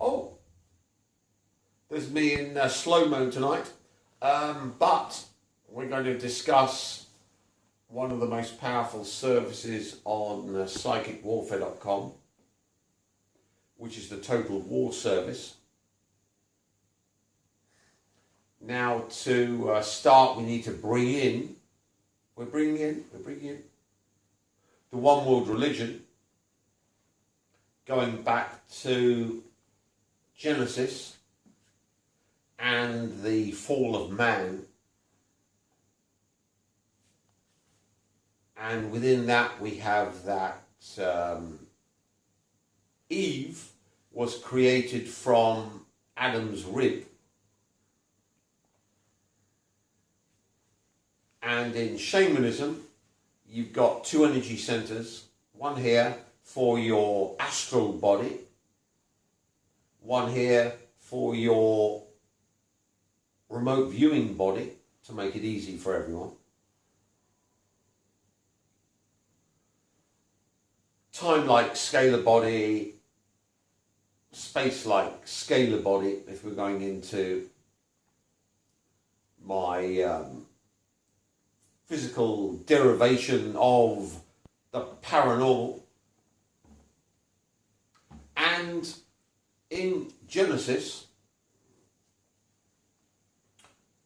Oh, there's me in slow-mo tonight, but we're going to discuss one of the most powerful services on psychicwarfare.com, which is the Total War Service. Now, to start, we need to bring in, we're bringing in the one world religion, going back to Genesis and the fall of man. And within that, we have that Eve was created from Adam's rib. And in shamanism, you've got two energy centers, one here for your astral body, one here for your remote viewing body, to make it easy for everyone. Time-like scalar body, space-like scalar body, if we're going into my physical derivation of the paranormal. And in Genesis,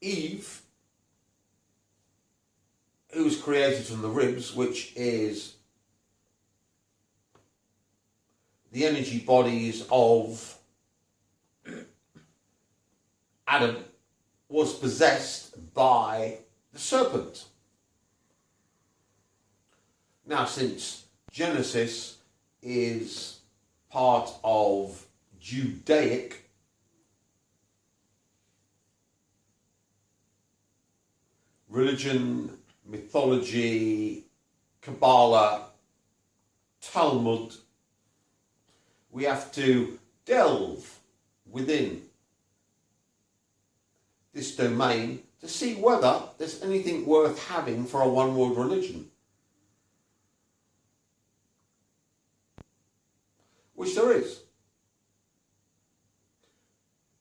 Eve, who was created from the ribs, which is the energy bodies of Adam, was possessed by the serpent. Now, since Genesis is part of Judaic religion, mythology, Kabbalah, Talmud, we have to delve within this domain to see whether there's anything worth having for a one world religion. Which there is.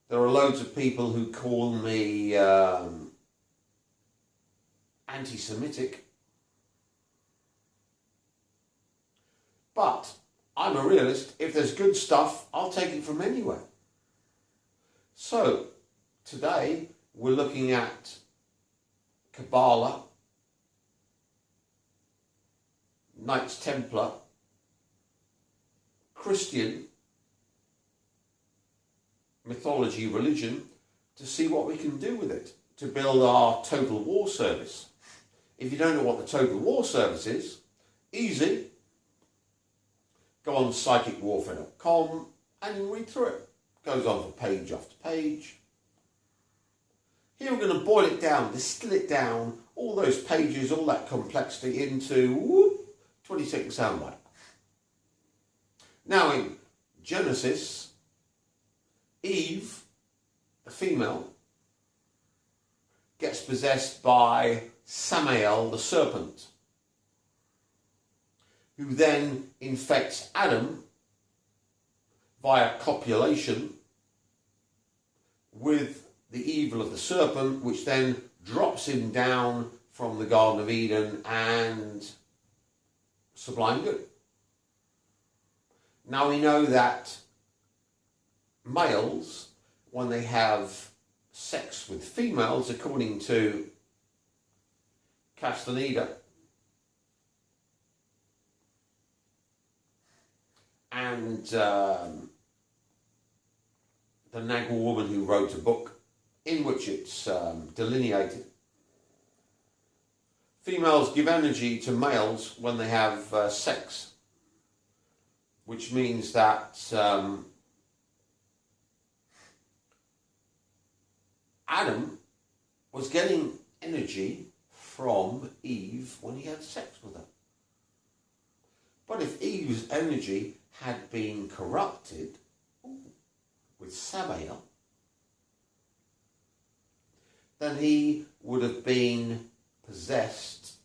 There are loads of people who call me anti-Semitic. But I'm a realist. If there's good stuff, I'll take it from anywhere. So, today we're looking at Kabbalah, Knights Templar, Christian mythology, religion, to see what we can do with it, to build our Total War Service. If you don't know what the Total War Service is, easy. Go on psychicwarfare.com and read through it. Goes on for page after page. Here we're going to boil it down, distill it down, all those pages, all that complexity into 26 soundbite. Now in Genesis, Eve, the female, gets possessed by Samael, the serpent, who then infects Adam via copulation with the evil of the serpent, which then drops him down from the Garden of Eden and sublime good. Now we know that males, when they have sex with females, according to Castaneda and the Nagel woman who wrote a book in which it's delineated, females give energy to males when they have sex, which means that Adam was getting energy from Eve when he had sex with her. But if Eve's energy had been corrupted with Samael, then he would have been possessed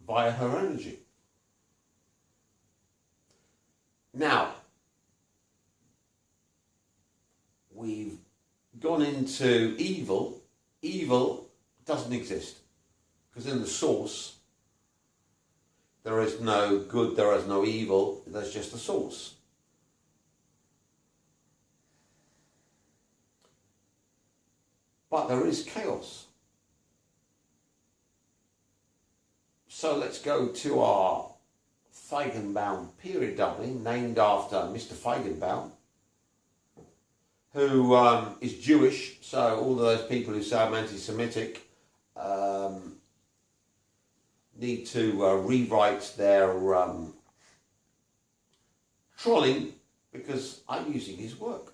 via her energy. Now, we've gone into evil, evil doesn't exist. Because in the source, there is no good, there is no evil, there's just the source. But there is chaos. So let's go to our Feigenbaum period doubling, named after Mr. Feigenbaum, who is Jewish, so all those people who say I'm anti-Semitic need to rewrite their trolling, because I'm using his work.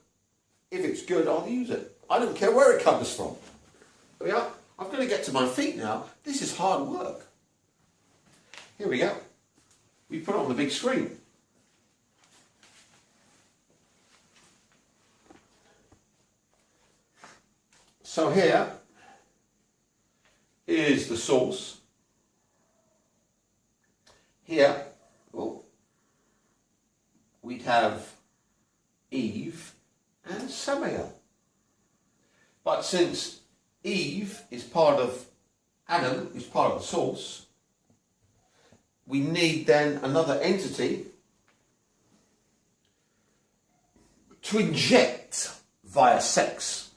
If it's good, I'll use it. I don't care where it comes from. Here we are. I'm going to get to my feet now. This is hard work. Here we go. We put it on the big screen. So here is the source. Here, we'd have Eve and Samael. But since Eve is part of Adam, is part of the source, we need then another entity to inject via sex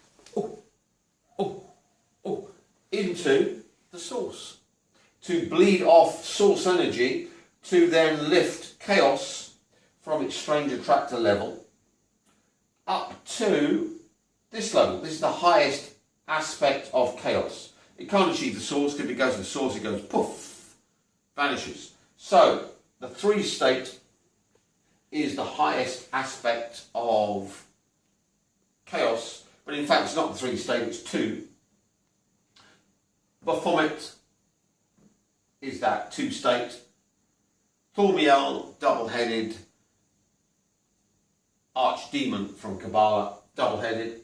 into the source, to bleed off source energy, to then lift chaos from its strange attractor level up to this level. This is the highest aspect of chaos. It can't achieve the source, because if it goes to the source, it goes poof, vanishes. So the 3 state is the highest aspect of chaos, but in fact it's not the 3 state, it's 2. Baphomet is that 2 state. Thormiel, double-headed archdemon from Kabbalah, double-headed.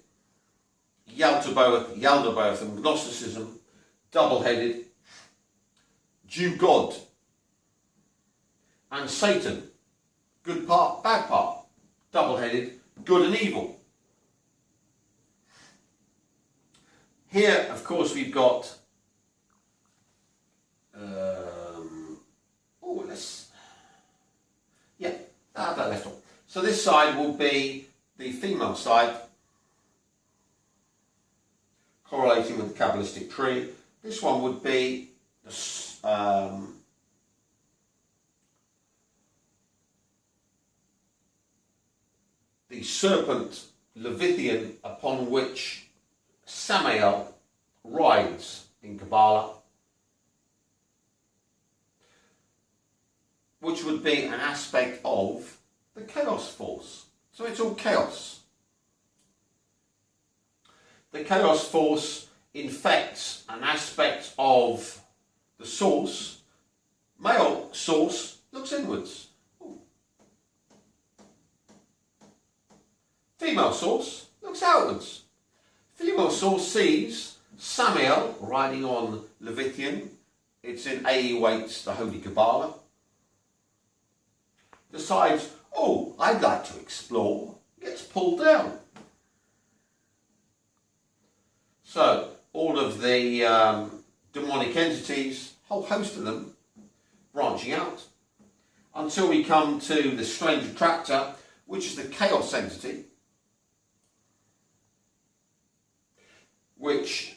Yaldabaoth and Gnosticism, double-headed. Jew God. And Satan, good part, bad part, double-headed, good and evil. Here, of course, we've got that left one. So this side will be the female side, correlating with the Kabbalistic tree. This one would be the serpent Levithian upon which Samael rides in Kabbalah, which would be an aspect of the chaos force. So it's all chaos. The chaos force infects an aspect of the source. Male source looks inwards. Female source looks outwards. Female source sees Samael riding on Levithian. It's in A.E. Waite's The Holy Kabbalah. Decides, oh, I'd like to explore. Gets pulled down. So, all of the demonic entities, whole host of them, branching out, until we come to the strange attractor, which is the chaos entity, which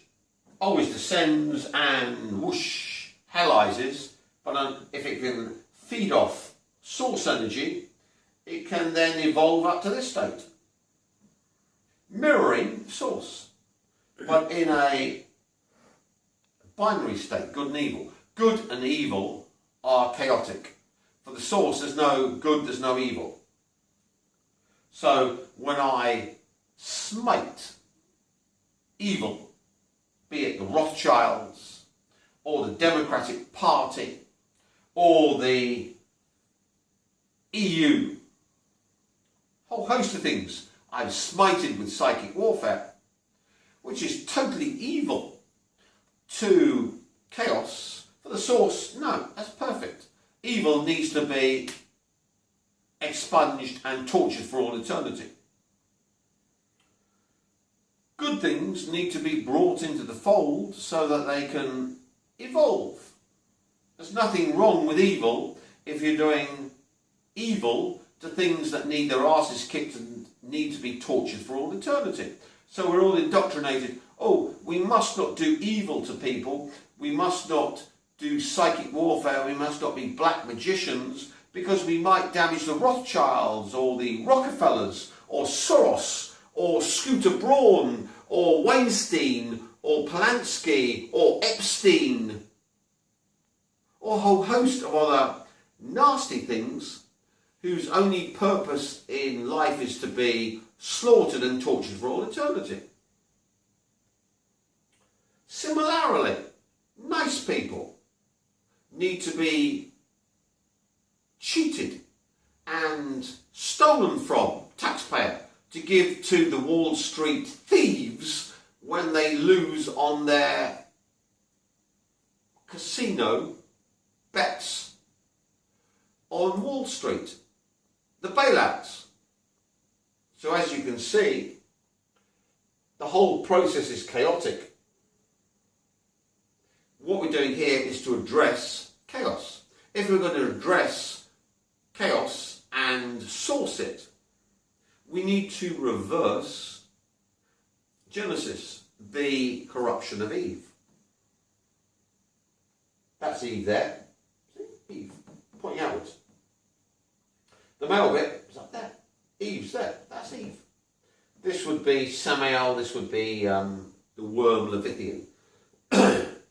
always descends and whoosh, hellizes, but if it can feed off source energy, it can then evolve up to this state, mirroring source, but in a binary state, good and evil. Good and evil are chaotic. For the source, there's no good, there's no evil. So when I smite evil, be it the Rothschilds, or the Democratic Party, or the EU, whole host of things I've smited with psychic warfare, which is totally evil to chaos. For the source, no, that's perfect. Evil needs to be expunged and tortured for all eternity. Good things need to be brought into the fold so that they can evolve. There's nothing wrong with evil if you're doing evil to things that need their asses kicked and need to be tortured for all eternity. So we're all indoctrinated. Oh, we must not do evil to people. We must not do psychic warfare. We must not be black magicians because we might damage the Rothschilds or the Rockefellers or Soros or Scooter Braun or Weinstein or Polanski or Epstein or a whole host of other nasty things whose only purpose in life is to be slaughtered and tortured for all eternity. Similarly, nice people need to be cheated and stolen from taxpayer to give to the Wall Street thieves when they lose on their casino bets on Wall Street, the bailouts. So as you can see, the whole process is chaotic. What we're doing here is to address chaos. If we're going to address chaos and source it, we need to reverse Genesis, the corruption of Eve. That's Eve there. See? Eve, pointing outwards. The male bit is up there. Eve's there. That's Eve. This would be Samael. This would be the worm Levithian.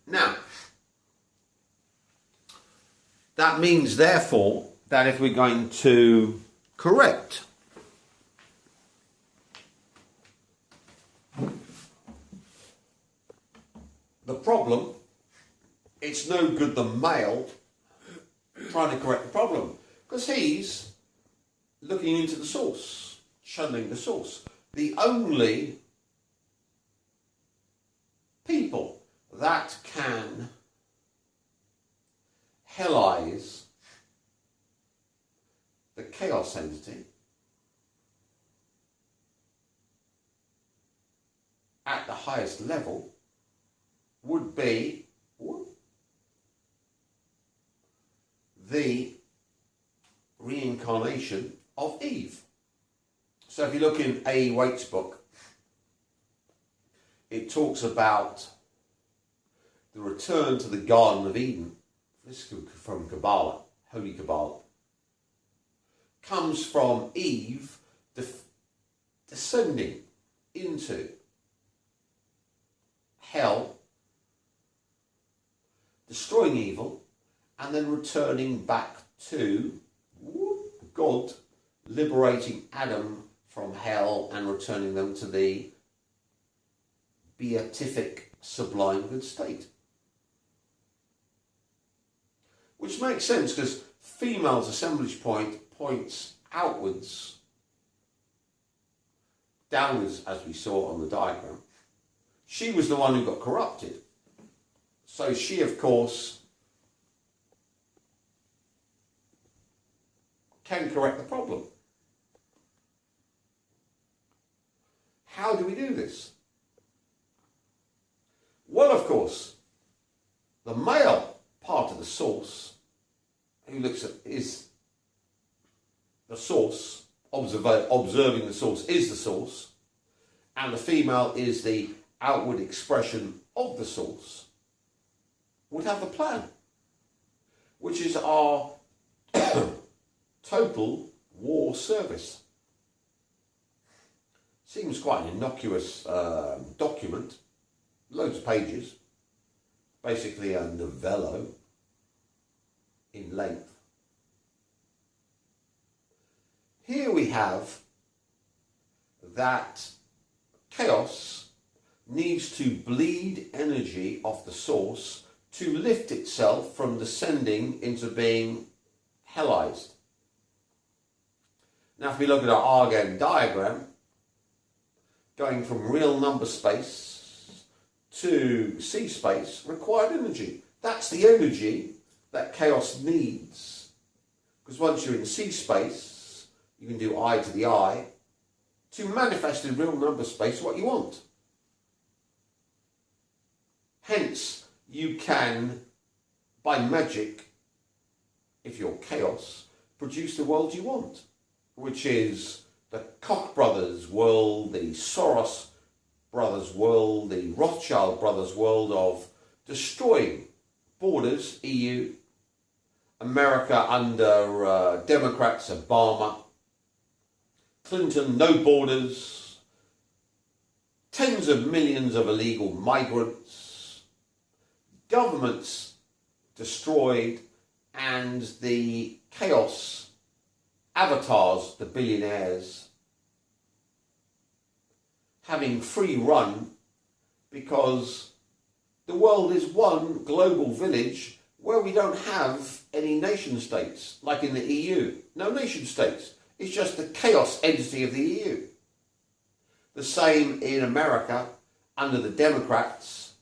Now, that means, therefore, that if we're going to correct the problem, it's no good the male trying to correct the problem, because he's looking into the source, channeling the source. The only people that can hellize the chaos entity at the highest level would be the reincarnation of Eve. So if you look in A. Waite's book, it talks about the return to the Garden of Eden. This is from Kabbalah, Holy Kabbalah. Comes from Eve descending into hell, destroying evil, and then returning back to God, liberating Adam from hell and returning them to the beatific, sublime good state. Which makes sense because female's assemblage point points outwards, downwards, as we saw on the diagram. She was the one who got corrupted. So she, of course, can correct the problem. How do we do this? Well, of course, the male part of the source, who looks at is the source, observing the source is the source, and the female is the outward expression of the source, would have a plan, which is our total war service. Seems quite an innocuous document, loads of pages, basically a novello in length. Here we have that chaos needs to bleed energy off the source to lift itself from descending into being hellized. Now if we look at our Argand diagram, going from real number space to C space required energy. That's the energy that chaos needs. Because once you're in C space, you can do I to the I to manifest in real number space what you want. Hence, you can, by magic, if you're chaos, produce the world you want, which is the Koch brothers world, the Soros brothers world, the Rothschild brothers world of destroying borders, EU, America under Democrats, Obama, Clinton, no borders, tens of millions of illegal migrants, governments destroyed, and the chaos avatars, the billionaires, having free run because the world is one global village where we don't have any nation states, like in the EU. No nation states. It's just the chaos entity of the EU. The same in America under the Democrats,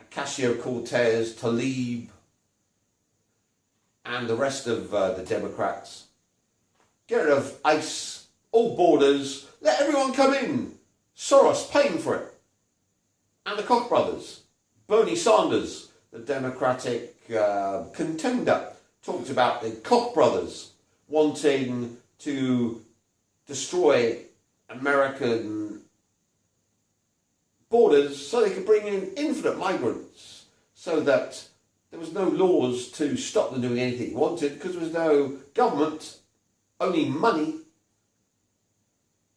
Ocasio-Cortez, Tlaib, and the rest of the Democrats. Get rid of ICE, all borders, let everyone come in. Soros paying for it. And the Koch brothers. Bernie Sanders, the Democratic contender, talked about the Koch brothers wanting to destroy American borders so they could bring in infinite migrants, so that there was no laws to stop them doing anything they wanted, because there was no government, only money,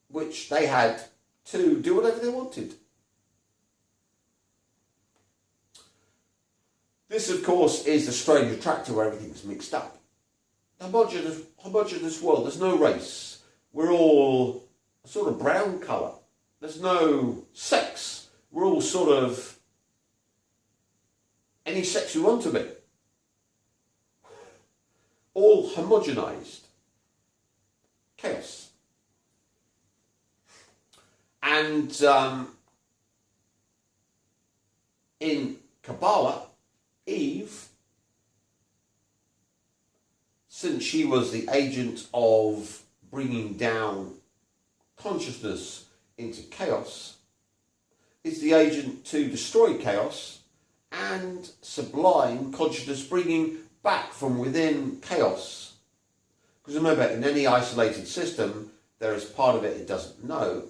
which they had to do whatever they wanted. This, of course, is the strange attractor where everything's mixed up. The homogeneous world, there's no race. We're all a sort of brown colour. There's no sex. We're all sort of any sex we want to be. All homogenised. Chaos. And in Kabbalah, Eve, since she was the agent of bringing down consciousness into chaos, is the agent to destroy chaos and sublime consciousness, bringing back from within chaos. Because remember, in any isolated system, there is part of it doesn't know.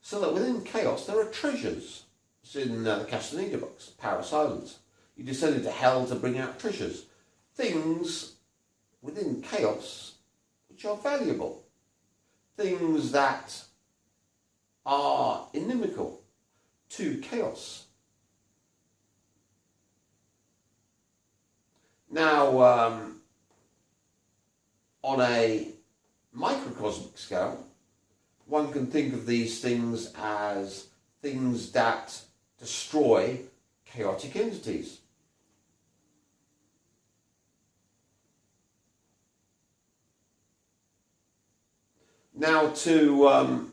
So that within chaos, there are treasures. It's in the Castaneda books, Paris Islands. You descend into hell to bring out treasures. Things within chaos which are valuable. Things that are inimical to chaos. Now, on a microcosmic scale, one can think of these things as things that destroy chaotic entities. Now, to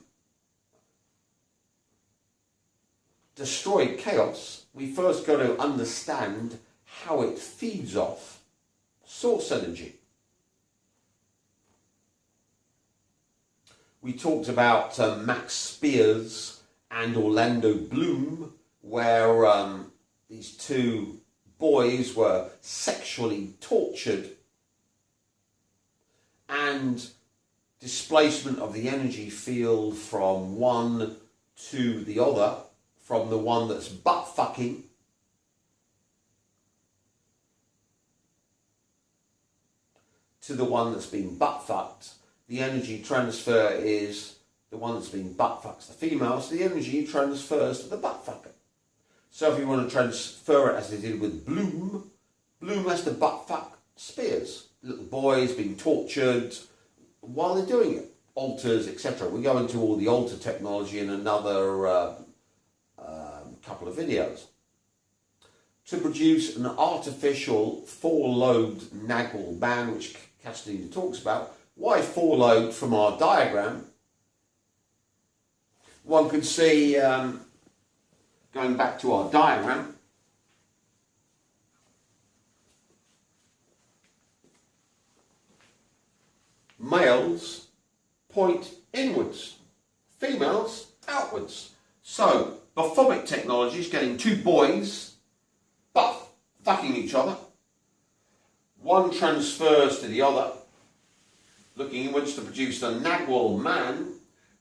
destroy chaos, we first got to understand how it feeds off source energy. We talked about Max Spears and Orlando Bloom, where these two boys were sexually tortured, and displacement of the energy field from one to the other, from the one that's butt fucking to the one that's been butt fucked. The energy transfer is the one that's been butt fucks the female, so the energy transfers to the butt fucker. So if you want to transfer it as they did with Bloom, Bloom has to butt fuck Spears. Little boys being tortured while they're doing it. Alters, etc. We go into all the alter technology in another couple of videos. To produce an artificial four-lobed Nagel band, which Castaneda talks about. Why four-lobed from our diagram? One could see, going back to our diagram, males point inwards, females outwards. So, Baphomic technology is getting two boys fucking each other. One transfers to the other, looking inwards to produce a Nagwal man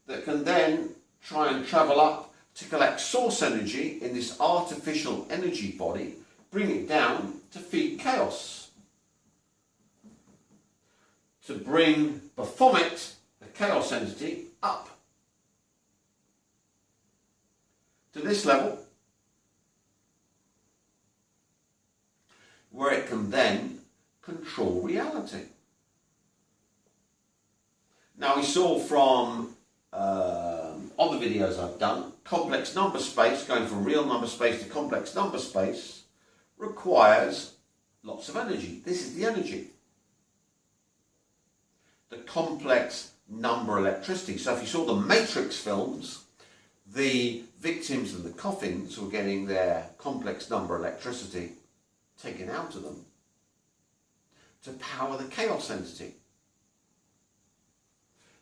that can then try and travel up to collect source energy in this artificial energy body, bring it down to feed chaos. To bring Baphomet, the chaos entity, up to this level, where it can then control reality. Now, we saw from other videos I've done, complex number space, going from real number space to complex number space, requires lots of energy. This is the energy. The complex number electricity. So if you saw the Matrix films, the victims in the coffins were getting their complex number electricity taken out of them to power the chaos entity,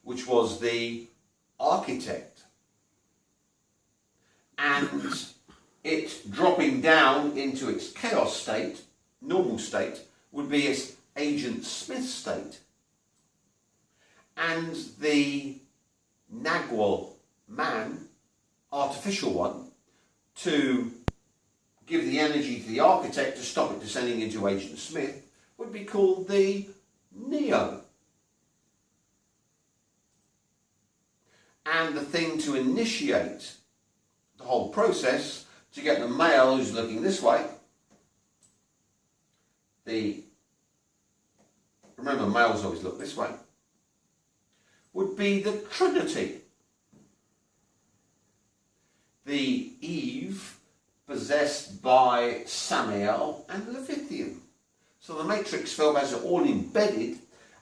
which was the architect. And it dropping down into its chaos state, normal state, would be its Agent Smith state. And the Nagwal man, artificial one, to give the energy to the architect to stop it descending into Agent Smith, would be called the Neo. And the thing to initiate the whole process, to get the male who's looking this way, remember males always look this way, would be the Trinity. The Eve possessed by Samael and Levithian. So the Matrix film has it all embedded,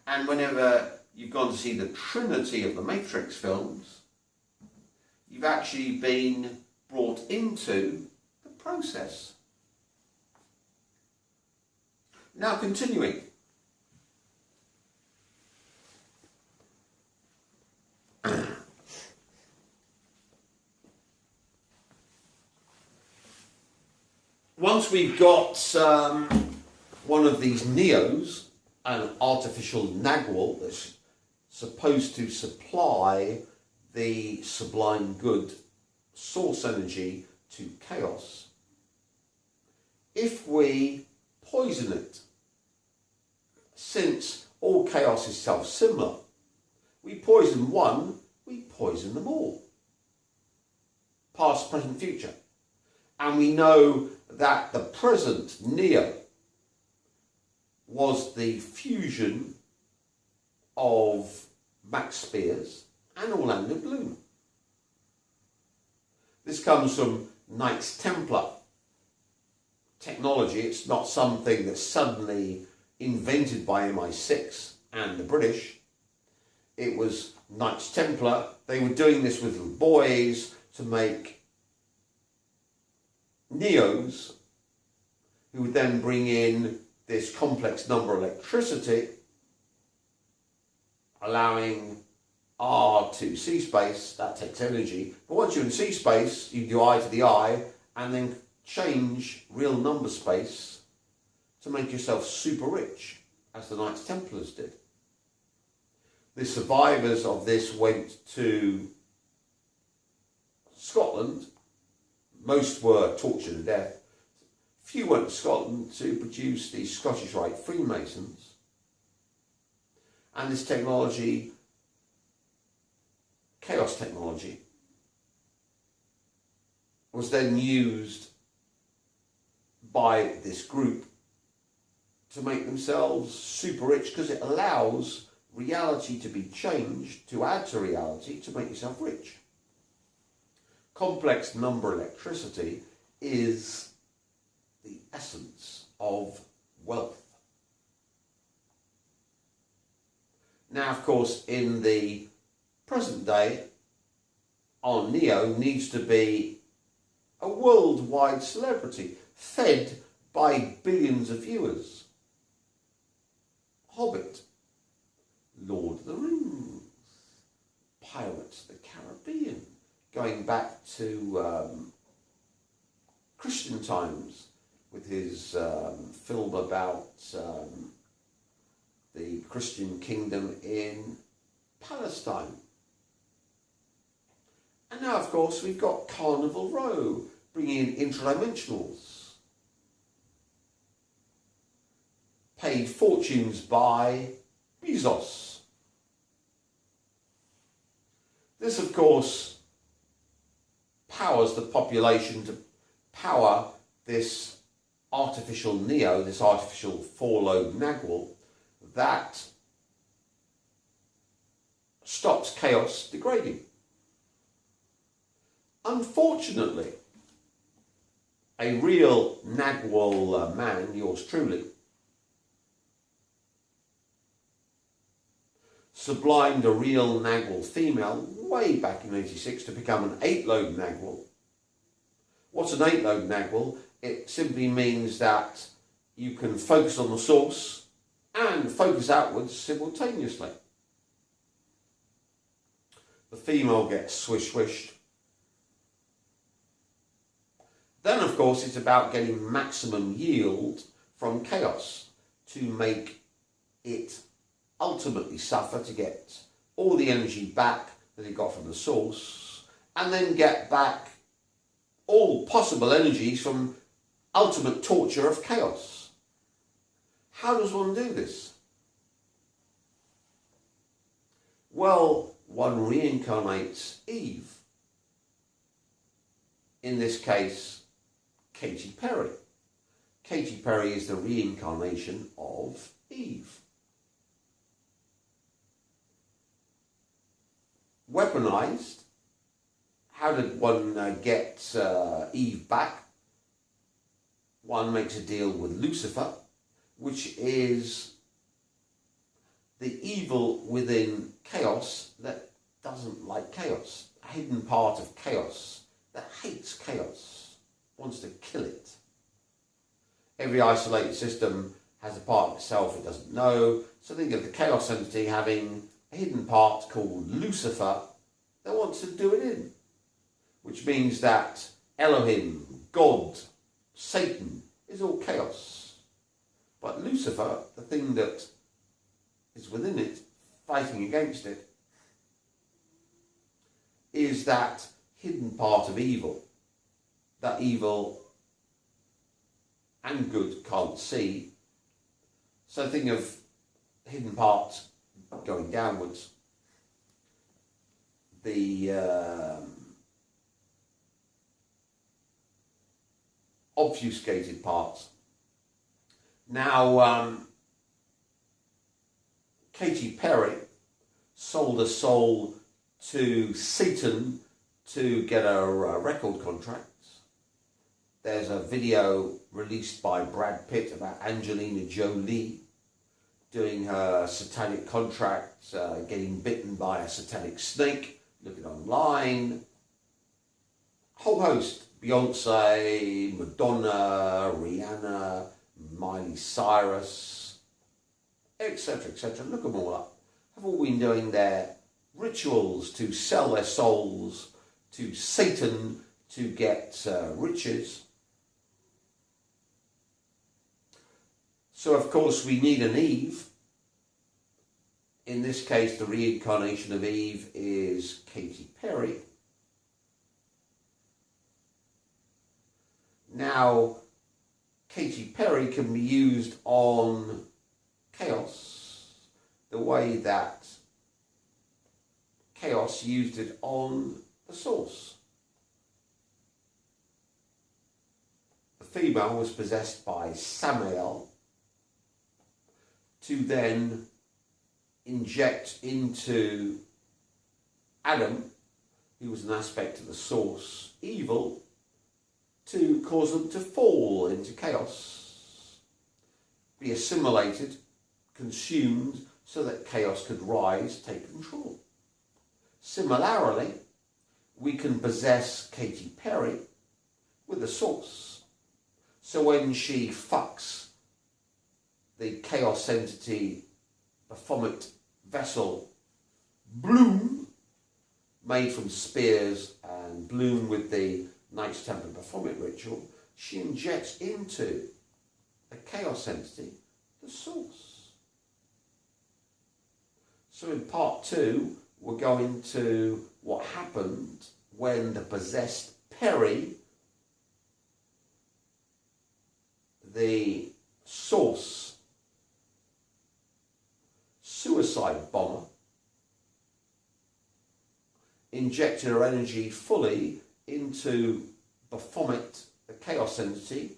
and whenever you've gone to see the Trinity of the Matrix films, you've actually been brought into the process. Now continuing. Once we've got one of these Neos, an artificial Nagwal that's supposed to supply the sublime good source energy to chaos, if we poison it, since all chaos is self-similar, we poison one, we poison them all. Past, present, future. And we know that the present Neo was the fusion of Max Spears and Orlando Bloom. This comes from Knights Templar technology. It's not something that's suddenly invented by MI6 and the British. It was Knights Templar. They were doing this with little boys to make Neos, who would then bring in this complex number electricity, allowing R to C space. That takes energy. But once you're in C space, you do I to the I, and then change real number space to make yourself super rich, as the Knights Templars did. The survivors of this went to Scotland. Most were tortured to death. Few went to Scotland to produce the Scottish Rite Freemasons. And this technology, chaos technology, was then used by this group to make themselves super rich, because it allows reality to be changed, to add to reality, to make yourself rich. Complex number electricity is the essence of wealth. Now, of course, in the present day, our Neo needs to be a worldwide celebrity, fed by billions of viewers. Hobbit, Lord of the Rings, Pirates of the Caribbean, going back to Christian times with his film about the Christian kingdom in Palestine. And now, of course, we've got Carnival Row, bringing in interdimensionals. Paid fortunes by Bezos. This, of course, powers the population to power this artificial Neo, this artificial four-lobed Nagwal, that stops chaos degrading. Unfortunately, a real Nagwal man, yours truly, sublimed a real Nagwal female way back in '86 to become an 8-lobed Nagwal. What's an 8-lobed Nagwal? It simply means that you can focus on the source and focus outwards simultaneously. The female gets swish-swished. Then, of course, it's about getting maximum yield from chaos to make it ultimately suffer, to get all the energy back that it got from the source, and then get back all possible energies from ultimate torture of chaos. How does one do this? Well, one reincarnates Eve. In this case, Katy Perry. Katy Perry is the reincarnation of Eve. Weaponized. How did one get Eve back? One makes a deal with Lucifer, which is the evil within chaos that doesn't like chaos, a hidden part of chaos that hates chaos, wants to kill it. Every isolated system has a part of itself it doesn't know, so think of the chaos entity having a hidden part called Lucifer that wants to do it in, which means that Elohim, God, Satan is all chaos. But Lucifer, the thing that is within it, fighting against it, is that hidden part of evil, that evil and good can't see. So think of hidden part going downwards, the obfuscated parts. Now, Katy Perry sold a soul to Satan to get a record contract. There's a video released by Brad Pitt about Angelina Jolie doing her satanic contract, getting bitten by a satanic snake, looking online. Whole host. Beyonce, Madonna, Rihanna, Miley Cyrus, etc., etc. Look them all up. Have all been doing their rituals to sell their souls to Satan to get riches. So, of course, we need an Eve. In this case, the reincarnation of Eve is Katy Perry. Now, Katy Perry can be used on chaos the way that chaos used it on the source. The female was possessed by Samael to then inject into Adam, who was an aspect of the source, evil, to cause them to fall into chaos, be assimilated, consumed, so that chaos could rise, take control. Similarly, we can possess Katy Perry with the source. So when she fucks the chaos entity, Baphomet vessel, Bloom, made from spears and bloom with the Knights Templar Baphomet ritual, she injects into the chaos entity the source. So in part 2, we're going to what happened when the possessed Perry, the source suicide bomber, injected her energy fully into Baphomet, the chaos entity,